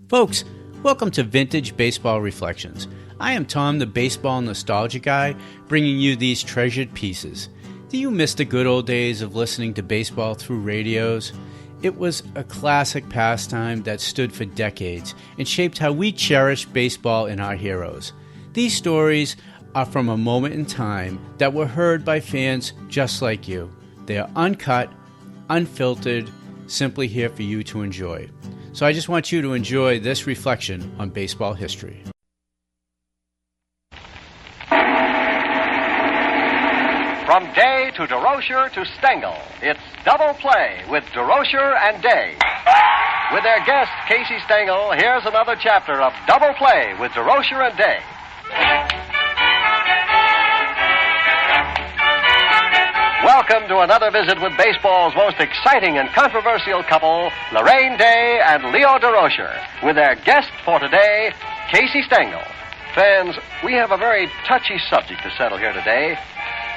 Folks, welcome to Vintage Baseball Reflections. I am Tom, the baseball nostalgia guy, bringing you these treasured pieces. Do you miss the good old days of listening to baseball through radios? It was a classic pastime that stood for decades and shaped how we cherish baseball and our heroes. These stories are from a moment in time that were heard by fans just like you. They are uncut, unfiltered, simply here for you to enjoy. So I just want you to enjoy this reflection on baseball history. From Day to Durocher to Stengel, it's Double Play with Durocher and Day. With their guest, Casey Stengel, here's another chapter of Double Play with Durocher and Day. Welcome to another visit with baseball's most exciting and controversial couple, Laraine Day and Leo Durocher, with their guest for today, Casey Stengel. Fans, we have a very touchy subject to settle here today.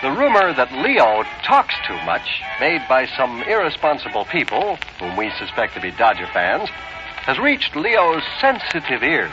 The rumor that Leo talks too much, made by some irresponsible people, whom we suspect to be Dodger fans, has reached Leo's sensitive ears.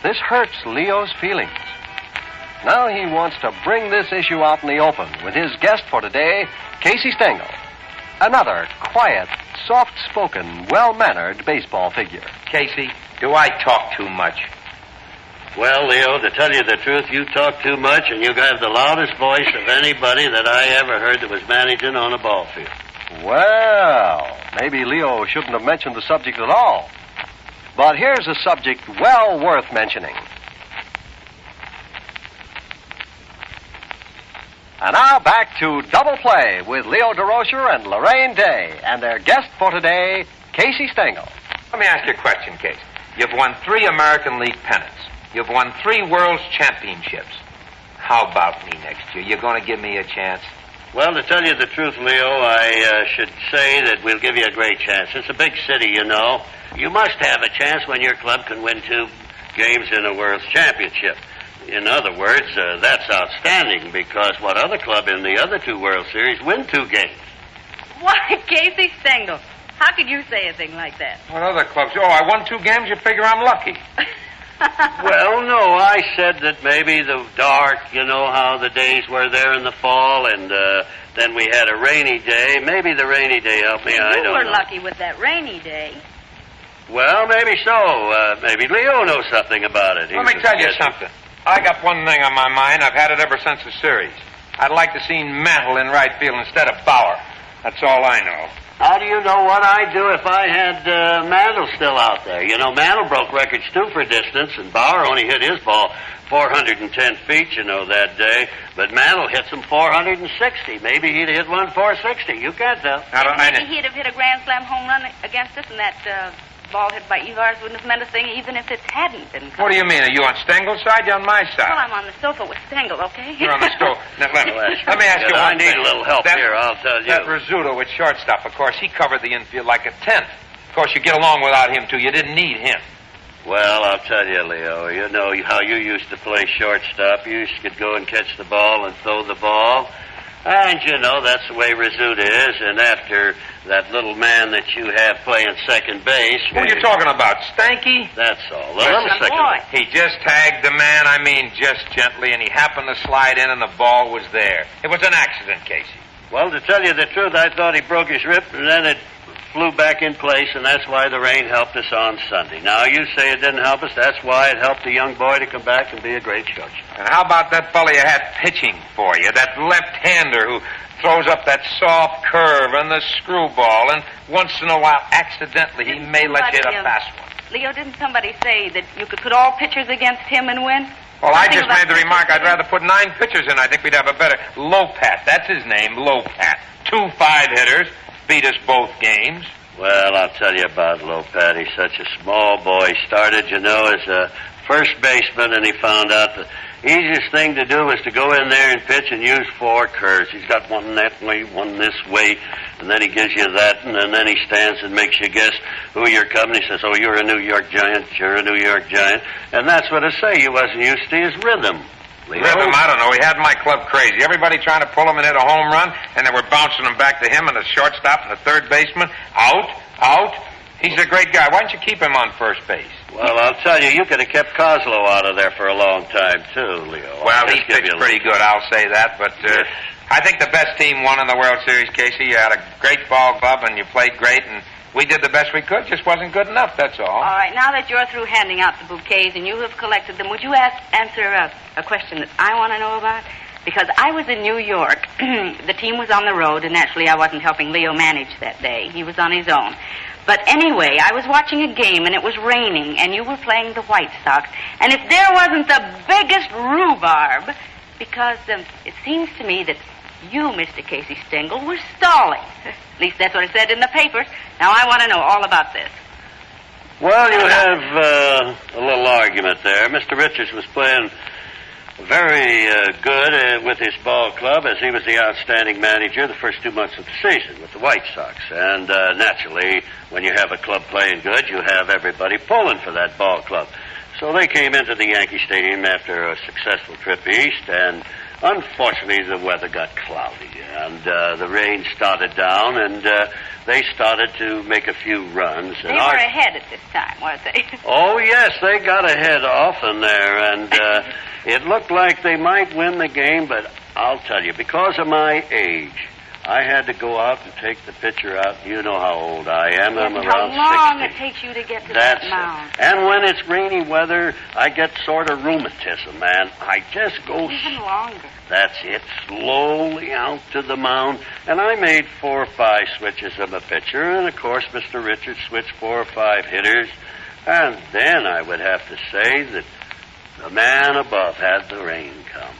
This hurts Leo's feelings. Now he wants to bring this issue out in the open with his guest for today, Casey Stengel. Another quiet, soft-spoken, well-mannered baseball figure. Casey, do I talk too much? Well, Leo, to tell you the truth, you talk too much, and you have the loudest voice of anybody that I ever heard that was managing on a ball field. Well, maybe Leo shouldn't have mentioned the subject at all. But here's a subject well worth mentioning. And now back to Double Play with Leo Durocher and Laraine Day, and their guest for today, Casey Stengel. Let me ask you a question, Casey. You've won 3 American League pennants. You've won 3 World's Championships. How about me next year? You going to give me a chance? Well, to tell you the truth, Leo, I should say that we'll give you a great chance. It's a big city, you know. You must have a chance when your club can win 2 games in a World's Championship. In other words, that's outstanding, because what other club in the other 2 World Series win 2 games? Why, Casey Stengel, how could you say a thing like that? What other clubs? Oh, I won 2 games, you figure I'm lucky. Well, no, I said that maybe the dark, you know how the days were there in the fall, and then we had a rainy day. Maybe the rainy day helped me, I don't know. You were lucky with that rainy day. Well, maybe so. Maybe Leo knows something about it. Let me tell you something. I got one thing on my mind. I've had it ever since the series. I'd like to see Mantle in right field instead of Bauer. That's all I know. How do you know what I'd do if I had Mantle still out there? You know, Mantle broke records, too, for distance, and Bauer only hit his ball 410 feet, you know, that day. But Mantle hits him 460. Maybe he'd hit one 460. You can't tell. Maybe he'd have hit a grand slam home run against us, and that ball hit by Evars wouldn't have meant a thing, even if it hadn't been. What do you mean? Are you on Stengel's side? You're on my side. Well, I'm on the sofa with Stengel, okay? You're on the stove. Now, let me ask you I one need thing. a little help here, I'll tell you. That Rizzuto at shortstop, of course, he covered the infield like a tent. Of course, you get along without him, too. You didn't need him. Well, I'll tell you, Leo, you know how you used to play shortstop. You could go and catch the ball and throw the ball. And, you know, that's the way Rizzuto is. And after that little man that you have playing second base... Who are you talking about, Stanky? That's all. The little second base. He just tagged the man, just gently, and he happened to slide in and the ball was there. It was an accident, Casey. Well, to tell you the truth, I thought he broke his rib, and then it flew back in place, and that's why the rain helped us on Sunday. Now, you say it didn't help us. That's why it helped a young boy to come back and be a great coach. And how about that fellow you had pitching for you, that left-hander who throws up that soft curve and the screwball, and once in a while, accidentally, he may let you hit a fast one. Leo, didn't somebody say that you could put all pitchers against him and win? Well, I just made the remark I'd rather put 9 pitchers in. I think we'd have a better Lopat. That's his name, Lopat. 2 5-hitters. Beat us both games. Well, I'll tell you about Lopat. He's such a small boy. Started, you know, as a first baseman, and he found out the easiest thing to do is to go in there and pitch and use 4 curves. He's got one that way, one this way, and then he gives you that, and then he stands and makes you guess who you're coming. He says, oh, you're a New York Giant, you're a New York Giant. And that's what I say. He wasn't used to his rhythm. Rhythm, I don't know. He had my club crazy. Everybody trying to pull him and hit a home run, and they were bouncing him back to him and the shortstop and the third baseman. Out. He's a great guy. Why don't you keep him on first base? Well, I'll tell you, you could have kept Coslow out of there for a long time, too, Leo. Well, he pitched pretty good, I'll say that, but I think the best team won in the World Series, Casey. You had a great ball club, and you played great, and we did the best we could. Just wasn't good enough, that's all. All right, now that you're through handing out the bouquets and you have collected them, would you answer a question that I want to know about? Because I was in New York. The team was on the road, and naturally I wasn't helping Leo manage that day. He was on his own. But anyway, I was watching a game, and it was raining, and you were playing the White Sox. And if there wasn't the biggest rhubarb, because it seems to me that you, Mr. Casey Stengel, were stalling. At least that's what it said in the papers. Now, I want to know all about this. Well, you have a little argument there. Mr. Richards was playing very good with his ball club, as he was the outstanding manager the first 2 months of the season with the White Sox. And naturally, when you have a club playing good, you have everybody pulling for that ball club. So they came into the Yankee Stadium after a successful trip east, and unfortunately the weather got cloudy, and the rain started down, and they started to make a few runs. They were ahead at this time, weren't they? Oh, yes, they got ahead often there, and it looked like they might win the game, but I'll tell you, because of my age, I had to go out and take the pitcher out. You know how old I am. I'm around 60. How long it takes you to get to that mound. And when it's rainy weather, I get sort of rheumatism, man. I just go... Even longer. That's it, slowly out to the mound. And I made 4 or 5 switches of a pitcher, and of course Mr. Richards switched 4 or 5 hitters. And then I would have to say that the man above had the rain come.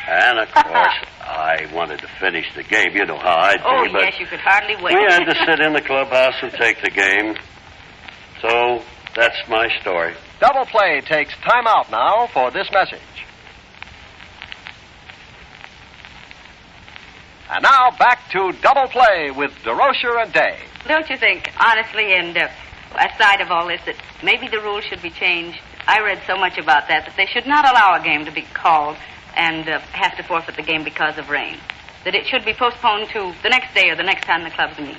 And, of course, I wanted to finish the game. You know how I do. Oh, but yes, you could hardly wait. we had to sit in the clubhouse and take the game. So that's my story. Double Play takes time out now for this message. And now back to Double Play with Durocher and Day. Don't you think, honestly, and aside of all this, that maybe the rules should be changed? I read so much about that they should not allow a game to be called and have to forfeit the game because of rain. That it should be postponed to the next day or the next time the clubs meet.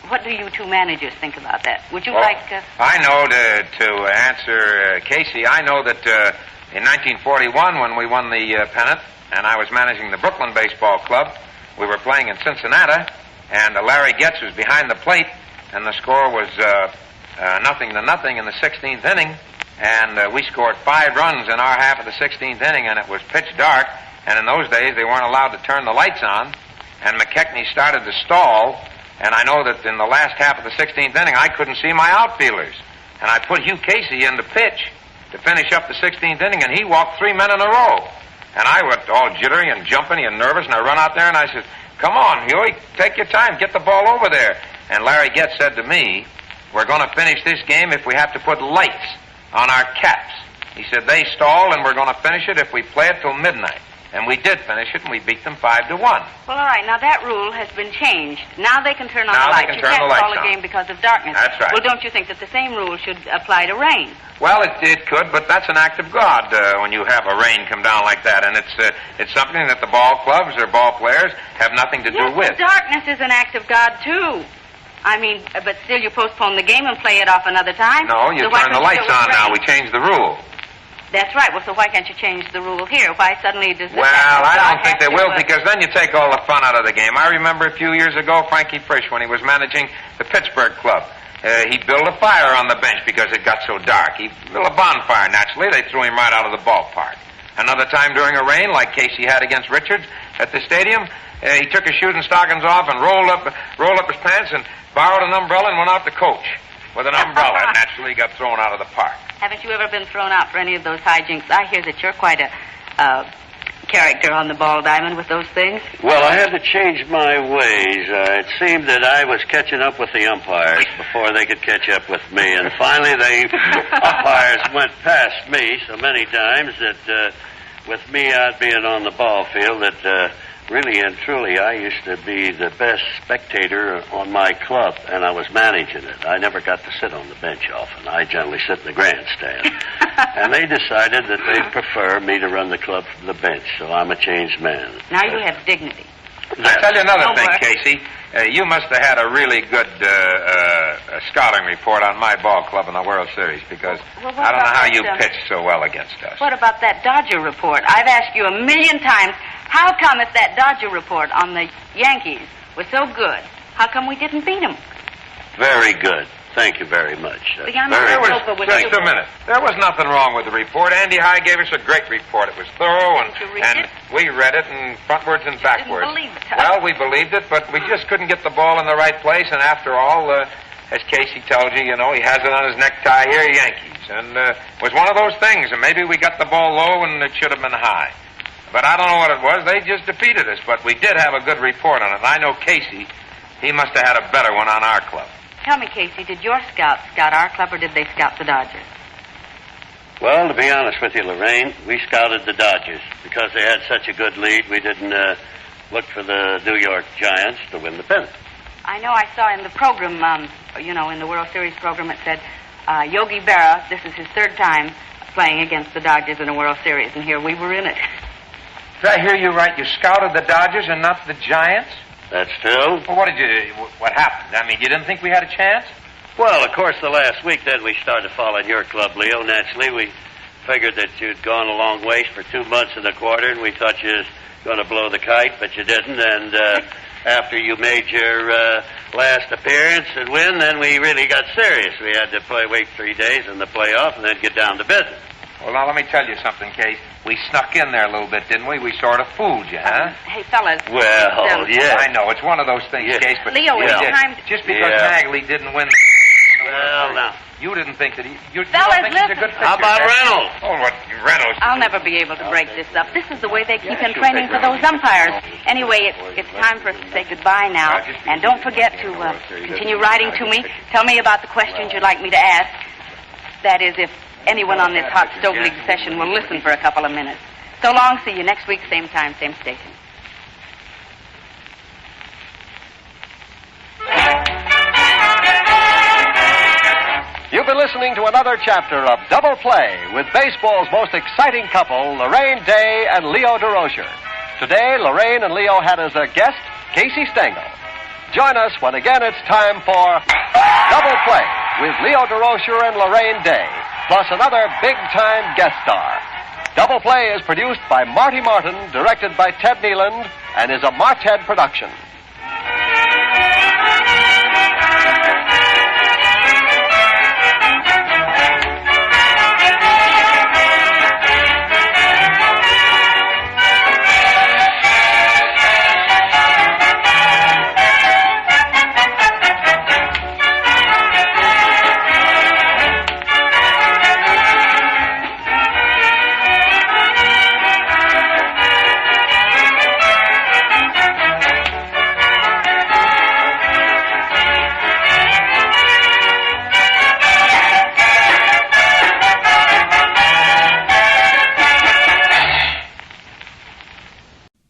What do you two managers think about that? Would you like... I know, to answer Casey, I know that in 1941, when we won the pennant, and I was managing the Brooklyn Baseball Club, we were playing in Cincinnati, and Larry Getz was behind the plate, and the score was 0-0 in the 16th inning. And we scored 5 runs in our half of the 16th inning, and it was pitch dark. And in those days, they weren't allowed to turn the lights on. And McKechnie started to stall. And I know that in the last half of the 16th inning, I couldn't see my outfielders. And I put Hugh Casey in the pitch to finish up the 16th inning, and he walked 3 men in a row. And I was all jittery and jumpy and nervous, and I run out there, and I said, "Come on, Huey, take your time, get the ball over there." And Larry Getz said to me, "We're going to finish this game if we have to put lights on our caps." He said, "They stalled, and we're going to finish it if we play it till midnight." And we did finish it, and we beat them 5-1. Well, all right. Now, that rule has been changed. Now they can turn on Now the they lights. can turn the lights You can't call on. a game because of darkness. That's right. Well, don't you think that the same rule should apply to rain? Well, it could, but that's an act of God when you have a rain come down like that. And it's something that the ball clubs or ball players have nothing to do with. But darkness is an act of God, too. I mean, but still you postpone the game and play it off another time? No, you turn the lights on now. We changed the rule. That's right. Well, so why can't you change the rule here? Why suddenly does this Well, I don't think they will, because because then you take all the fun out of the game. I remember a few years ago, Frankie Frisch, when he was managing the Pittsburgh club, he built a fire on the bench because it got so dark. He built a bonfire, naturally. They threw him right out of the ballpark. Another time during a rain, like Casey had against Richards at the stadium, he took his shooting stockings off and rolled up his pants and borrowed an umbrella and went out to coach with an umbrella, and naturally got thrown out of the park. Haven't you ever been thrown out for any of those hijinks? I hear that you're quite a character on the ball diamond with those things. Well, I had to change my ways. It seemed that I was catching up with the umpires before they could catch up with me. And finally, the umpires went past me so many times that with me out being on the ball field, that really and truly I used to be the best spectator on my club, and I was managing it. I never got to sit on the bench often. I generally sit in the grandstand. And they decided that they'd prefer me to run the club from the bench, so I'm a changed man. Now you have dignity. I tell you another thing, Homework. Casey. You must have had a really good scouting report on my ball club in the World Series because Well, what I don't know about how that, you pitched so well against us. What about that Dodger report? I've asked you a million times, how come if that Dodger report on the Yankees was so good, how come we didn't beat them? Very good. Thank you very much. See, I'm Very There was, over with just you. a minute. There was nothing wrong with the report. Andy High gave us a great report. It was thorough, and, Did you read and it? we read it in frontwards and backwards. believe it, huh? Well, we believed it, but we just couldn't get the ball in the right place, and after all, as Casey told you, he has it on his necktie here, Yankees. And it was one of those things, and maybe we got the ball low and it should have been high. But I don't know what it was. They just defeated us, but we did have a good report on it. And I know Casey, he must have had a better one on our club. Tell me, Casey, did your scouts scout our club or did they scout the Dodgers? Well, to be honest with you, Laraine, we scouted the Dodgers because they had such a good lead. We didn't look for the New York Giants to win the pennant. I know I saw in the program, in the World Series program, it said Yogi Berra, this is his third time playing against the Dodgers in a World Series, and here we were in it. Did I hear you right? You scouted the Dodgers and not the Giants? That's true. Well, what happened? I mean, you didn't think we had a chance? Well, of course, the last week then we started following your club, Leo. Naturally, we figured that you'd gone a long ways for 2 months and a quarter, and we thought you was going to blow the kite, but you didn't. And after you made your last appearance and win, then we really got serious. We had to wait 3 days in the playoff and then get down to business. Well, now, let me tell you something, Case. We snuck in there a little bit, didn't we? We sort of fooled you, huh? Hey, fellas. Well, yeah. I know. It's one of those things, Yeah. Case, but... Leo, we it's did. time... Just because Yeah. Magley didn't win... Well, now. You didn't think that he... You Fellas, don't think he's a listen. good pitcher? How about huh? Reynolds? Oh, what? Reynolds? I'll never be able to break this up. This is the way they keep in she'll training take for those umpires. Anyway, it's time for us to say goodbye now. And don't forget to continue writing to me. Tell me about the questions you'd like me to ask. That is, if anyone on this Hot Stove League session will listen for a couple of minutes. So long. See you next week, same time, same station. You've been listening to another chapter of Double Play with baseball's most exciting couple, Laraine Day and Leo Durocher. Today, Laraine and Leo had as a guest Casey Stengel. Join us when again it's time for Double Play with Leo Durocher and Laraine Day, plus another big-time guest star. Double Play is produced by Marty Martin, directed by Ted Neeland, and is a Marted production.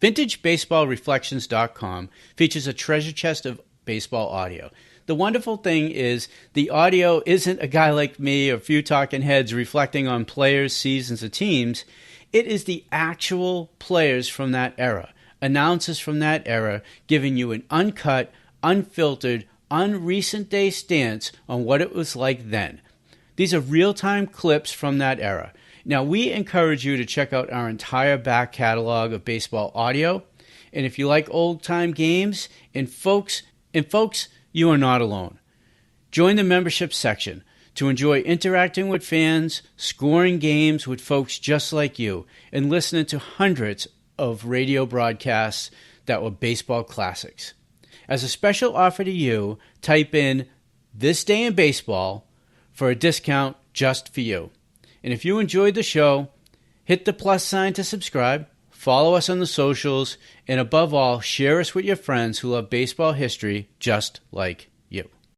VintageBaseballReflections.com features a treasure chest of baseball audio. The wonderful thing is the audio isn't a guy like me or a few talking heads reflecting on players, seasons, or teams. It is the actual players from that era, announcers from that era, giving you an uncut, unfiltered, unrecent day stance on what it was like then. These are real-time clips from that era. Now, we encourage you to check out our entire back catalog of baseball audio. And if you like old-time games, and folks, you are not alone. Join the membership section to enjoy interacting with fans, scoring games with folks just like you, and listening to hundreds of radio broadcasts that were baseball classics. As a special offer to you, type in This Day in Baseball for a discount just for you. And if you enjoyed the show, hit the plus sign to subscribe, follow us on the socials, and above all, share us with your friends who love baseball history just like